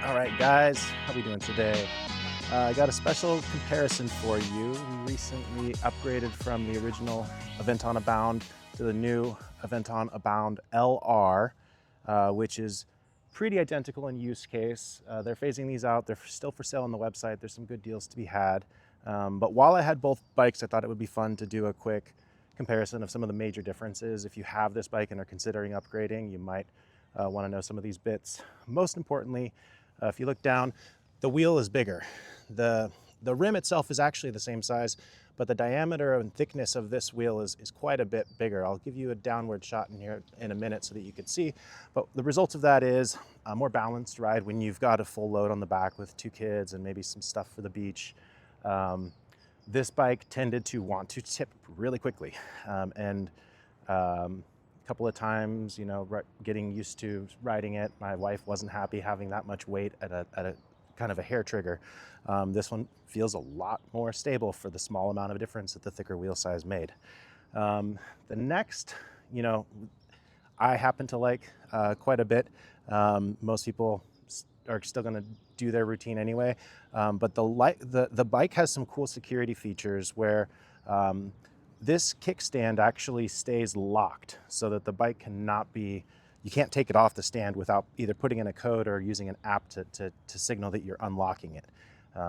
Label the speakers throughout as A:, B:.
A: All right, guys, how we doing today? I got a special comparison for you. We recently upgraded from the original Aventon Abound to the new Aventon Abound LR, which is pretty identical in use case. They're phasing these out. They're still for sale on the website. There's some good deals to be had. But while I had both bikes, I thought it would be fun to do a quick comparison of some of the major differences. If you have this bike and are considering upgrading, you might want to know some of these bits. Most importantly, if you look down, the wheel is bigger. The rim itself is actually the same size, but the diameter and thickness of this wheel is quite a bit bigger. I'll give you a downward shot in here in a minute so that you can see. But the result of that is a more balanced ride when you've got a full load on the back with 2 kids and maybe some stuff for the beach. This bike tended to want to tip really quickly. A couple of times, you know, getting used to riding it, my wife wasn't happy having that much weight at a kind of a hair trigger. This one feels a lot more stable for the small amount of difference that the thicker wheel size made. The next, you know, I happen to like quite a bit. Most people are still going to do their routine anyway, but the bike has some cool security features where this kickstand actually stays locked so that the bike cannot be, you can't take it off the stand without either putting in a code or using an app to signal that you're unlocking it.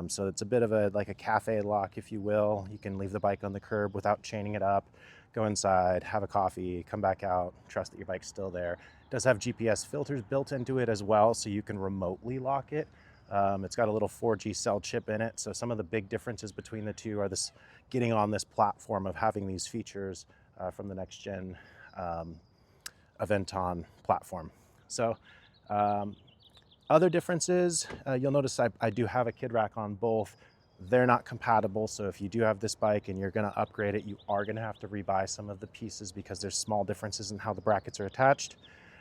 A: So it's a bit of like a cafe lock, if you will. You can leave the bike on the curb without chaining it up, go inside, have a coffee, come back out, trust that your bike's still there. It does have GPS filters built into it as well, so you can remotely lock it. It's got a little 4G cell chip in it, so some of the big differences between the two are this getting on this platform of having these features from the next gen Aventon platform. So other differences, you'll notice I do have a kid rack on both. They're not compatible, so if you do have this bike and you're going to upgrade it, you are going to have to rebuy some of the pieces because there's small differences in how the brackets are attached.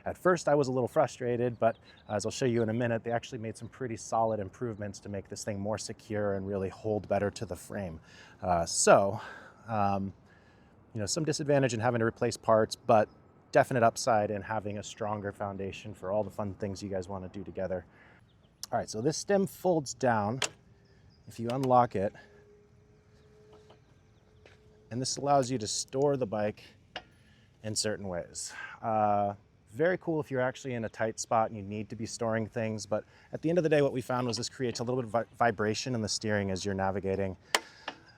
A: At first I was a little frustrated, but as I'll show you in a minute, they actually made some pretty solid improvements to make this thing more secure and really hold better to the frame. You know, some disadvantage in having to replace parts, but definite upside in having a stronger foundation for all the fun things you guys want to do together. All right, so this stem folds down if you unlock it, and this allows you to store the bike in certain ways. Very cool if you're actually in a tight spot and you need to be storing things, but at the end of the day, what we found was this creates a little bit of vibration in the steering as you're navigating.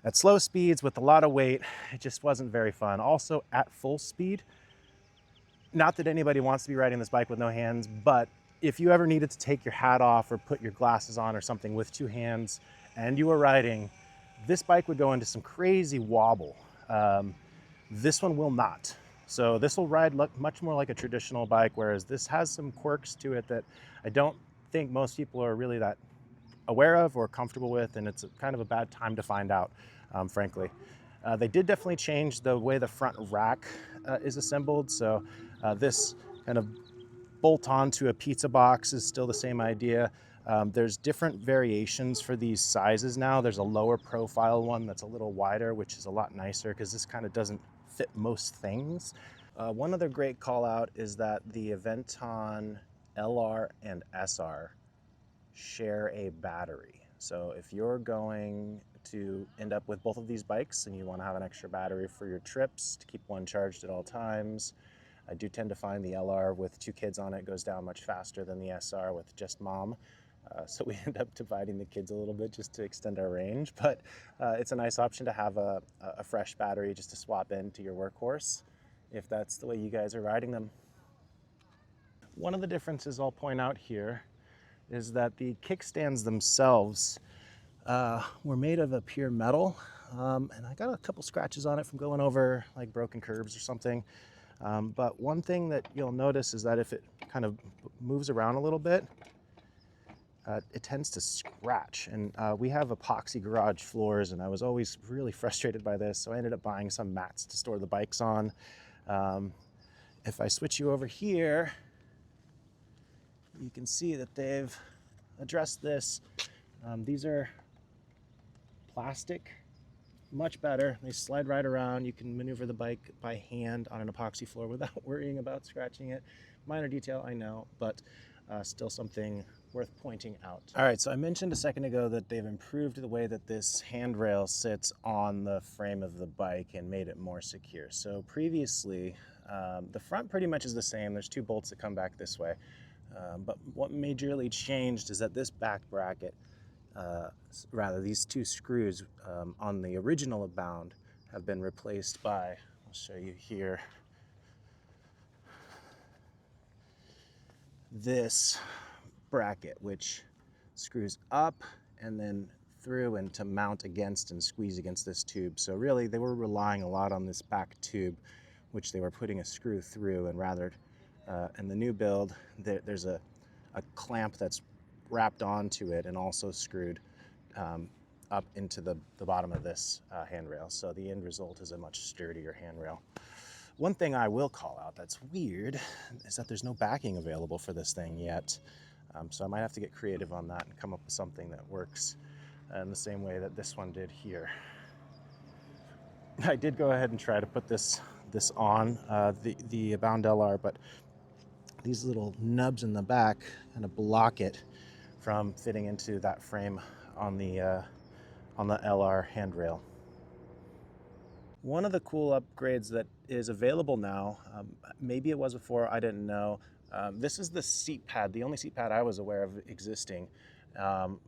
A: At slow speeds with a lot of weight, it just wasn't very fun. Also at full speed, not that anybody wants to be riding this bike with no hands, but if you ever needed to take your hat off or put your glasses on or something with 2 hands and you were riding, this bike would go into some crazy wobble. This one will not. So this will ride much more like a traditional bike, whereas this has some quirks to it that I don't think most people are really that aware of or comfortable with, and it's kind of a bad time to find out, frankly. They did definitely change the way the front rack is assembled. So this kind of bolt onto a pizza box is still the same idea. There's different variations for these sizes now. There's a lower profile one that's a little wider, which is a lot nicer because this kind of doesn't fit most things. One other great call out is that the Aventon LR and SR share a battery. So if you're going to end up with both of these bikes and you want to have an extra battery for your trips to keep one charged at all times, I do tend to find the LR with 2 kids on it goes down much faster than the SR with just mom. So we end up dividing the kids a little bit just to extend our range, but it's a nice option to have a fresh battery just to swap into your workhorse if that's the way you guys are riding them. One of the differences I'll point out here is that the kickstands themselves were made of a pure metal, and I got a couple scratches on it from going over like broken curbs or something. But one thing that you'll notice is that if it kind of moves around a little bit, it tends to scratch. And we have epoxy garage floors, and I was always really frustrated by this, so I ended up buying some mats to store the bikes on. If I switch you over here, you can see that they've addressed this. These are plastic, much better. They slide right around. You can maneuver the bike by hand on an epoxy floor without worrying about scratching it. Minor detail, I know, but Still something worth pointing out. All right, so I mentioned a second ago that they've improved the way that this handrail sits on the frame of the bike and made it more secure. So previously, the front pretty much is the same. There's 2 bolts that come back this way. But what majorly changed is that this back bracket, rather these 2 screws on the original Abound have been replaced by, I'll show you here, this bracket, which screws up and then through and to mount against and squeeze against this tube. So really they were relying a lot on this back tube, which they were putting a screw through, and rather in the new build there's a clamp that's wrapped onto it and also screwed up into the bottom of this handrail. So the end result is a much sturdier handrail. One thing I will call out that's weird is that there's no backing available for this thing yet. So I might have to get creative on that and come up with something that works in the same way that this one did here. I did go ahead and try to put this on the Abound LR, but these little nubs in the back kind of block it from fitting into that frame on the LR handrail. One of the cool upgrades that is available now, maybe it was before, I didn't know, this is the seat pad, the only seat pad I was aware of existing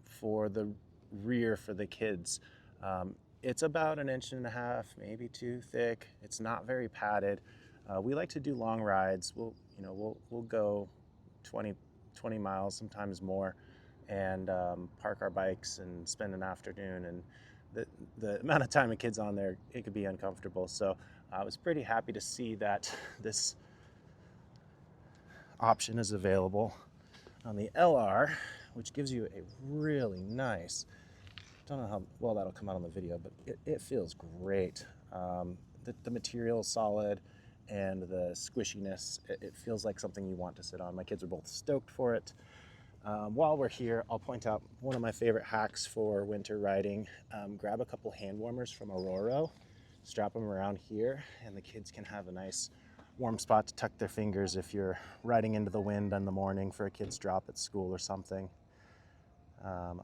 A: for the rear for the kids. It's about 1.5 inches, maybe 2 thick. It's not very padded. We like to do long rides. We'll go 20 miles, sometimes more, and park our bikes and spend an afternoon. And the amount of time a kid's on there, it could be uncomfortable. So I was pretty happy to see that this option is available on the LR, which gives you a really nice, don't know how well that'll come out on the video, but it feels great. The material is solid, and the squishiness, it feels like something you want to sit on. My kids are both stoked for it. While we're here, I'll point out one of my favorite hacks for winter riding. Grab a couple hand warmers from Aurora, strap them around here, and the kids can have a nice warm spot to tuck their fingers if you're riding into the wind in the morning for a kid's drop at school or something.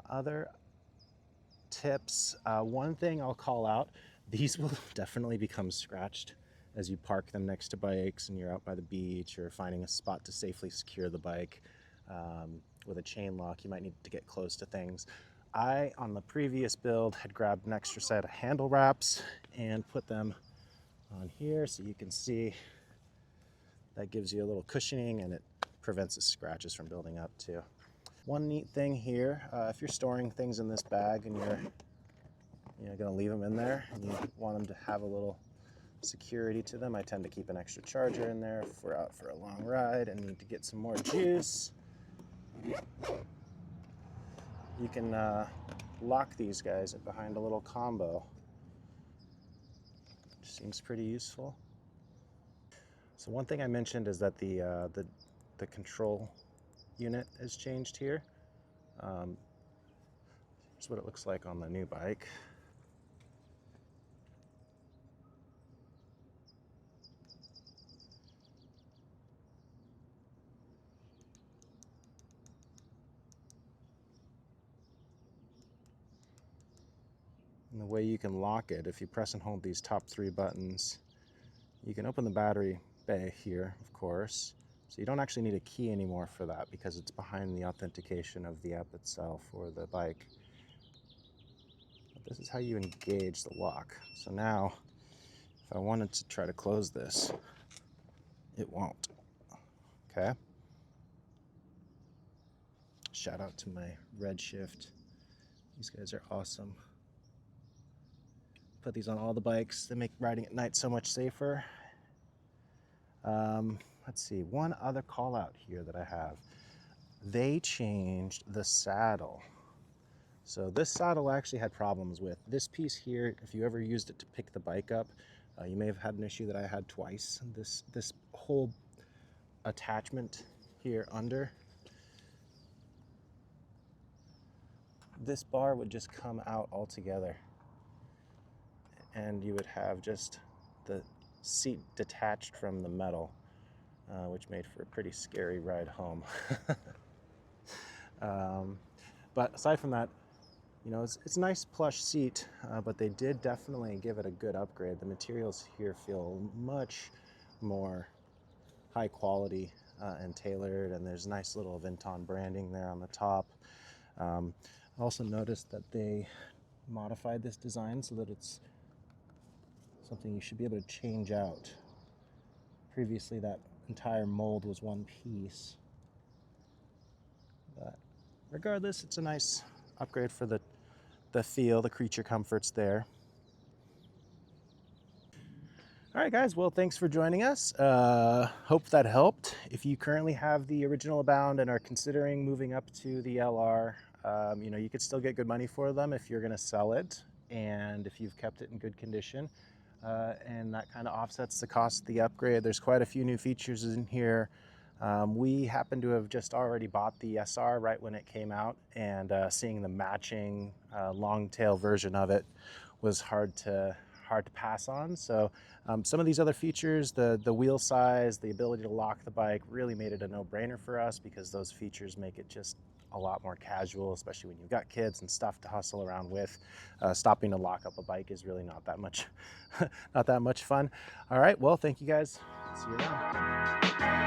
A: Other tips, one thing I'll call out, these will definitely become scratched as you park them next to bikes and you're out by the beach or finding a spot to safely secure the bike. With a chain lock, you might need to get close to things. I, on the previous build, had grabbed an extra set of handle wraps and put them on here so you can see that gives you a little cushioning, and it prevents the scratches from building up too. One neat thing here, if you're storing things in this bag and you're going to leave them in there and you want them to have a little security to them, I tend to keep an extra charger in there if we're out for a long ride and need to get some more juice. You can lock these guys behind a little combo, which seems pretty useful. So one thing I mentioned is that the control unit has changed here. Here's what it looks like on the new bike. And the way you can lock it, if you press and hold these top 3 buttons, you can open the battery bay here, of course. So you don't actually need a key anymore for that because it's behind the authentication of the app itself or the bike. But this is how you engage the lock. So now, if I wanted to try to close this, it won't. Okay? Shout out to my Redshift. These guys are awesome. Put these on all the bikes. They make riding at night so much safer. Let's see, one other call out here that I have. They changed the saddle. So this saddle actually had problems with this piece here. If you ever used it to pick the bike up, you may have had an issue that I had twice. This whole attachment here under, this bar would just come out altogether, and you would have just the seat detached from the metal, which made for a pretty scary ride home. But aside from that, you know, it's a nice plush seat, but they did definitely give it a good upgrade. The materials here feel much more high quality and tailored, and there's nice little Aventon branding there on the top. I also noticed that they modified this design so that it's something you should be able to change out. Previously, that entire mold was one piece. But regardless, it's a nice upgrade for the feel, the creature comforts there. All right, guys, well, thanks for joining us. Hope that helped. If you currently have the original Abound and are considering moving up to the LR, you know, you could still get good money for them if you're going to sell it and if you've kept it in good condition. And that kind of offsets the cost of the upgrade. There's quite a few new features in here. We happen to have just already bought the SR right when it came out, and seeing the matching long tail version of it was hard to pass on. So some of these other features, the wheel size, the ability to lock the bike, really made it a no-brainer for us, because those features make it just a lot more casual, especially when you've got kids and stuff to hustle around with. Stopping to lock up a bike is really not that much not that much fun. All right, well, thank you guys. See you around.